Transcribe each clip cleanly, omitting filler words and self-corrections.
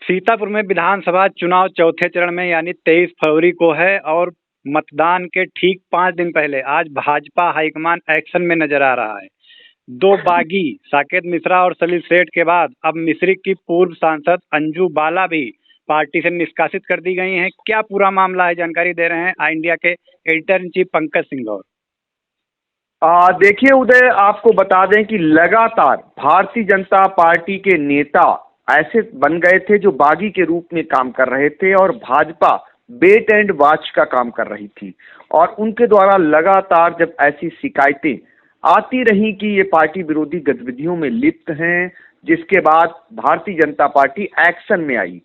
सीतापुर में विधानसभा चुनाव चौथे चरण में यानी 23 फरवरी को है और मतदान के ठीक 5 दिन पहले आज भाजपा हाईकमान एक्शन में नजर आ रहा है। दो बागी साकेत मिश्रा और सलील सेठ के बाद अब मिश्रिक की पूर्व सांसद अंजू बाला भी पार्टी से निष्कासित कर दी गई हैं। क्या पूरा मामला है, जानकारी दे रहे हैं आई इंडिया के editor in chief Pankaj Singh Gaur. देखिए उदय, आपको बता दें कि लगातार भारतीय जनता पार्टी के नेता ऐसे बन गए थे जो बागी के रूप में काम कर रहे थे और भाजपा वेट एंड वॉच का काम कर रही थी। और उनके द्वारा लगातार जब ऐसी शिकायतें आती रही कि ये पार्टी विरोधी गतिविधियों में लिप्त हैं, जिसके बाद भारतीय जनता पार्टी एक्शन में आई।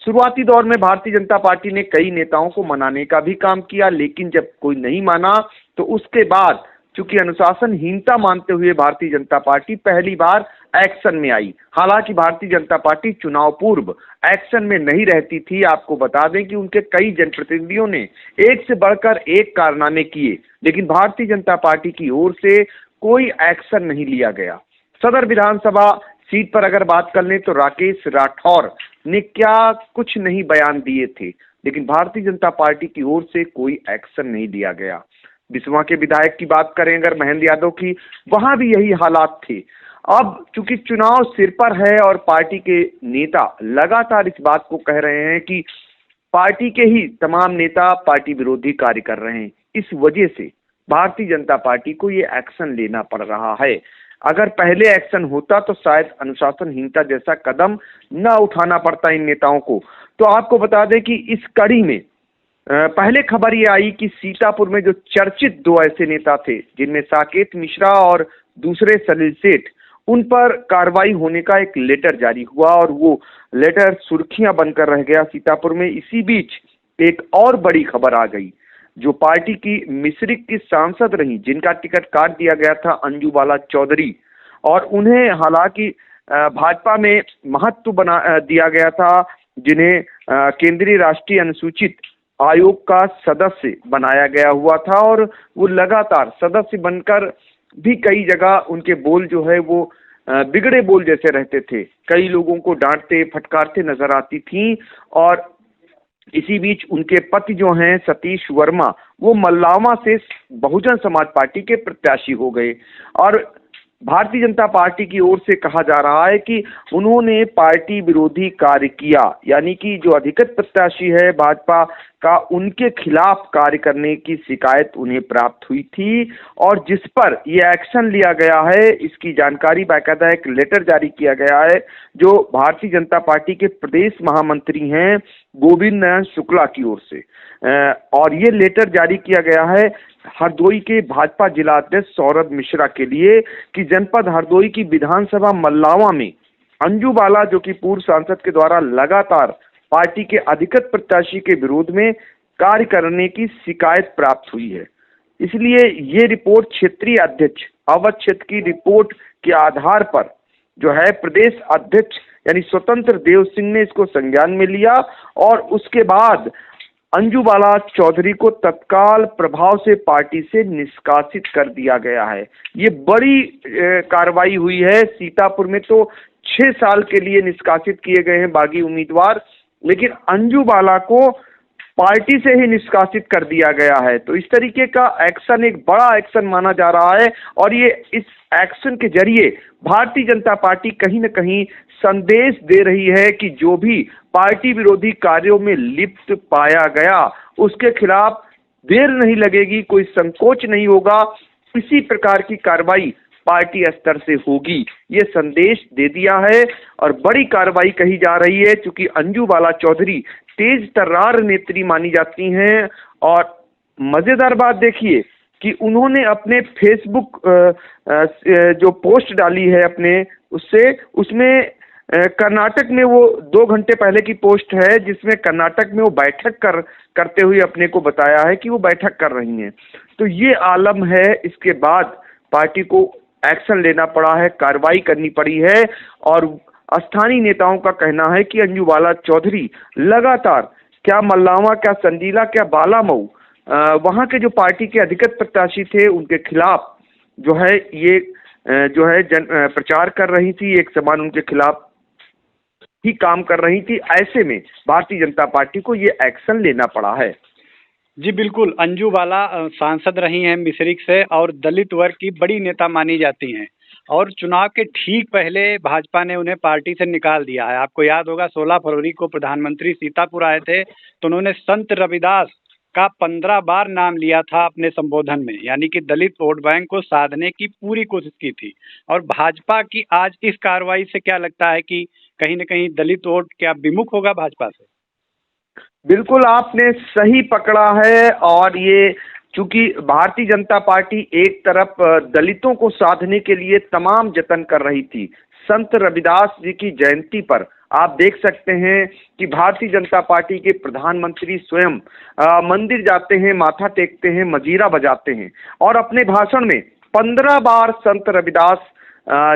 शुरुआती दौर में भारतीय जनता पार्टी ने कई नेताओं को मनाने का भी काम किया, लेकिन जब कोई नहीं माना तो उसके बाद चूंकि अनुशासनहीनता मानते हुए भारतीय जनता पार्टी पहली बार एक्शन में आई। हालांकि भारतीय जनता पार्टी चुनाव पूर्व एक्शन में नहीं रहती थी। आपको बता दें कि उनके कई जनप्रतिनिधियों ने एक से बढ़कर एक कारनामे किए, लेकिन भारतीय जनता पार्टी की ओर से कोई एक्शन नहीं लिया गया। सदर विधानसभा सीट पर अगर बात कर लें तो राकेश राठौर ने क्या कुछ नहीं बयान दिए थे, लेकिन भारतीय जनता पार्टी की ओर से कोई एक्शन नहीं लिया गया। बिस्वा के विधायक की बात करें अगर महेंद्र यादव की, वहां भी यही हालात थे। अब चूंकि चुनाव सिर पर है और पार्टी के नेता लगातार इस बात को कह रहे हैं कि पार्टी के ही तमाम नेता पार्टी विरोधी कार्य कर रहे हैं, इस वजह से भारतीय जनता पार्टी को ये एक्शन लेना पड़ रहा है। अगर पहले एक्शन होता तो शायद अनुशासनहीनता जैसा कदम न उठाना पड़ता इन नेताओं को। तो आपको बता दें कि इस कड़ी में पहले खबर ये आई कि सीतापुर में जो चर्चित दो ऐसे नेता थे जिनमें साकेत मिश्रा और दूसरे सलील सेठ, उन पर कार्रवाई होने का एक लेटर जारी हुआ और वो लेटर सुर्खियां बनकर रह गया सीतापुर में। इसी बीच एक और बड़ी खबर आ गई, जो पार्टी की मिश्रिक की सांसद रही जिनका टिकट काट दिया गया था अंजू बाला चौधरी, और उन्हें हालांकि भाजपा में महत्व बना दिया गया था, जिन्हें केंद्रीय राष्ट्रीय अनुसूचित आयोग का सदस्य बनाया गया हुआ था। और वो लगातार सदस्य बनकर भी कई जगह उनके बोल जो है वो बिगड़े बोल जैसे रहते थे, कई लोगों को डांटते फटकारते नजर आती थी। और इसी बीच उनके पति जो हैं सतीश वर्मा, वो मल्लावा से बहुजन समाज पार्टी के प्रत्याशी हो गए। और भारतीय जनता पार्टी की ओर से कहा जा रहा है कि उन्होंने पार्टी विरोधी कार्य किया, यानी कि जो अधिकृत प्रत्याशी है भाजपा का, उनके खिलाफ कार्य करने की शिकायत उन्हें प्राप्त हुई थी और जिस पर ये एक्शन लिया गया है, इसकी जानकारी बाकायदा एक लेटर जारी किया गया है जो भारतीय जनता पार्टी के प्रदेश महामंत्री हैं गोविंद नारायण शुक्ला की ओर से। और ये लेटर जारी किया गया है हरदोई के भाजपा जिला अध्यक्ष सौरभ मिश्रा के लिए कि जनपद हरदोई की विधानसभा मल्लावा में अंजू बाला, जो कि पूर्व सांसद के द्वारा लगातार पार्टी के अधिकृत प्रत्याशी के विरोध में कार्य करने की शिकायत प्राप्त हुई है। इसलिए ये रिपोर्ट क्षेत्रीय अध्यक्ष अवध क्षेत्र की रिपोर्ट के आधार पर जो है प्रदेश अध्यक्ष यानी स्वतंत्र देव सिंह ने इसको संज्ञान में लिया और उसके बाद अंजू बाला चौधरी को तत्काल प्रभाव से पार्टी से निष्कासित कर दिया गया है। ये बड़ी कार्रवाई हुई है। सीतापुर में तो 6 साल के लिए निष्कासित किए गए हैं बागी उम्मीदवार, लेकिन अंजू बाला को पार्टी से ही निष्कासित कर दिया गया है। तो इस तरीके का एक्शन एक बड़ा एक्शन माना जा रहा है और ये इस एक्शन के जरिए भारतीय जनता पार्टी कहीं न कहीं संदेश दे रही है कि जो भी पार्टी विरोधी कार्यों में लिप्त पाया गया उसके खिलाफ देर नहीं लगेगी, कोई संकोच नहीं होगा, इसी प्रकार की कार्रवाई पार्टी स्तर से होगी, ये संदेश दे दिया है। और बड़ी कार्रवाई कही जा रही है क्योंकि अंजू बाला चौधरी तेज तर्रार नेत्री मानी जाती हैं। और मजेदार बात देखिए कि उन्होंने अपने फेसबुक जो पोस्ट डाली है अपने उसमें कर्नाटक में वो 2 घंटे पहले की पोस्ट है जिसमें कर्नाटक में वो बैठक करते हुए अपने को बताया है कि वो बैठक कर रही हैं। तो ये आलम है। इसके बाद पार्टी को एक्शन लेना पड़ा है, कार्रवाई करनी पड़ी है। और स्थानीय नेताओं का कहना है कि अंजू बाला चौधरी लगातार क्या मल्लावा, क्या संजीला, क्या बालामऊ, वहां के जो पार्टी के अधिकृत प्रत्याशी थे उनके खिलाफ जो है ये जो है प्रचार कर रही थी, एक समान उनके खिलाफ ही काम कर रही थी। ऐसे में भारतीय जनता पार्टी को ये एक्शन लेना पड़ा है। जी बिल्कुल, अंजू बाला सांसद रही हैं मिश्रिख से और दलित वर्ग की बड़ी नेता मानी जाती हैं और चुनाव के ठीक पहले भाजपा ने उन्हें पार्टी से निकाल दिया है। आपको याद होगा 16 फरवरी को प्रधानमंत्री सीतापुर आए थे तो उन्होंने संत रविदास का 15 बार नाम लिया था अपने संबोधन में, यानी कि दलित वोट बैंक को साधने की पूरी कोशिश की थी। और भाजपा की आज इस कार्रवाई से क्या लगता है कि कहीं न कहीं दलित वोट क्या विमुख होगा भाजपा से? बिल्कुल आपने सही पकड़ा है। और ये चूंकि भारतीय जनता पार्टी एक तरफ दलितों को साधने के लिए तमाम जतन कर रही थी, संत रविदास जी की जयंती पर आप देख सकते हैं कि भारतीय जनता पार्टी के प्रधानमंत्री स्वयं मंदिर जाते हैं, माथा टेकते हैं, मजीरा बजाते हैं और अपने भाषण में 15 बार संत रविदास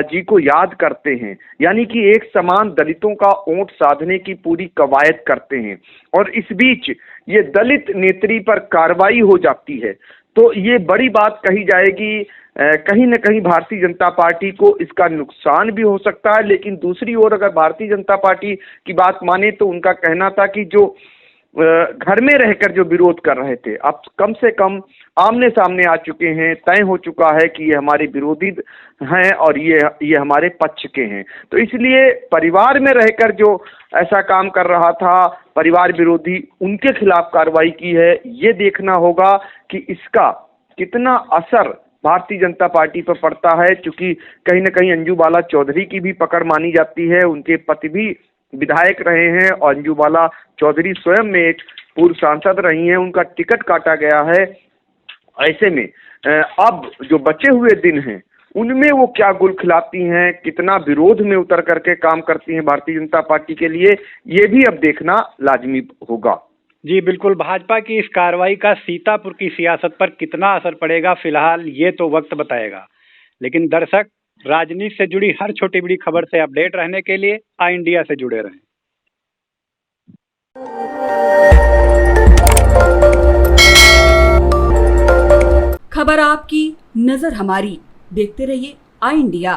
जी को याद करते हैं, यानी कि एक समान दलितों का वोट साधने की पूरी कवायद करते हैं। और इस बीच ये दलित नेत्री पर कार्रवाई हो जाती है तो ये बड़ी बात कही जाएगी। कहीं न कहीं भारतीय जनता पार्टी को इसका नुकसान भी हो सकता है। लेकिन दूसरी ओर अगर भारतीय जनता पार्टी की बात माने तो उनका कहना था कि जो घर में रहकर जो विरोध कर रहे थे अब कम से कम आमने सामने आ चुके हैं, तय हो चुका है कि ये हमारे विरोधी हैं और ये हमारे पक्ष के हैं। तो इसलिए परिवार में रहकर जो ऐसा काम कर रहा था परिवार विरोधी, उनके खिलाफ कार्रवाई की है। ये देखना होगा कि इसका कितना असर भारतीय जनता पार्टी पर पड़ता है, क्योंकि कहीं न कहीं अंजू बाला चौधरी की भी पकड़ मानी जाती है। उनके पति भी विधायक रहे हैं और अंजू बाला चौधरी स्वयं में एक पूर्व सांसद रही हैं, उनका टिकट काटा गया है। ऐसे में अब जो बचे हुए दिन हैं उनमें वो क्या गुल खिलाती हैं, कितना विरोध में उतर करके काम करती हैं भारतीय जनता पार्टी के लिए, ये भी अब देखना लाजमी होगा। जी बिल्कुल, भाजपा की इस कार्रवाई का सीतापुर की सियासत पर कितना असर पड़ेगा फिलहाल ये तो वक्त बताएगा। लेकिन दर्शक, राजनीति से जुड़ी हर छोटी बड़ी खबर से अपडेट रहने के लिए आई इंडिया से जुड़े रहें। खबर आपकी, नजर हमारी। देखते रहिए आई इंडिया।